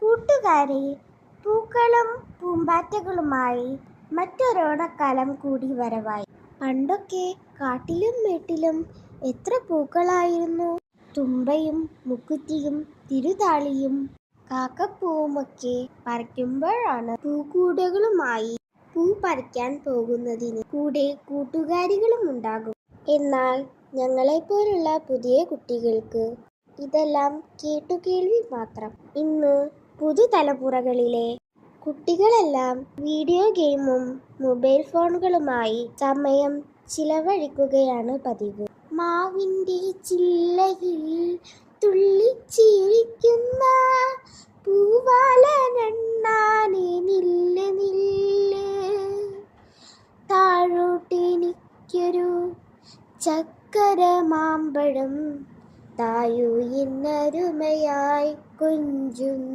കൂട്ടുകാരെ, പൂക്കളും പൂമ്പാറ്റകളുമായി മറ്റൊരോണക്കാലം കൂടി വരവായി. പണ്ടൊക്കെ കാട്ടിലും മേട്ടിലും എത്ര പൂക്കളായിരുന്നു! തുമ്പയും മുക്കുറ്റിയും തിരുതാളിയും കാക്കപ്പൂവുമൊക്കെ പറിക്കുമ്പോഴാണ് പൂക്കൂടകളുമായി പൂ പറിക്കാൻ പോകുന്നതിന് കൂടെ കൂട്ടുകാരികളും ഉണ്ടാകും. എന്നാൽ ഞങ്ങളെപ്പോലുള്ള പുതിയ കുട്ടികൾക്ക് ഇതെല്ലാം കേട്ടുകേൾവി മാത്രം. ഇന്ന് പുതുതലമുറകളിലെ കുട്ടികളെല്ലാം വീഡിയോ ഗെയിമും മൊബൈൽ ഫോണുകളുമായി സമയം ചിലവഴിക്കുകയാണ് പതിവ്. മാവിൻ്റെ ചില്ലയിൽ തുള്ളിച്ചിരിക്കുന്ന പൂവാലനണ്ണാനെ നില്ല് നില്ല്, താഴോട്ടെനിക്കൊരു ചക്കര മാമ്പഴം തായൂ എന്നരുമയായി കൊഞ്ചുന്നു.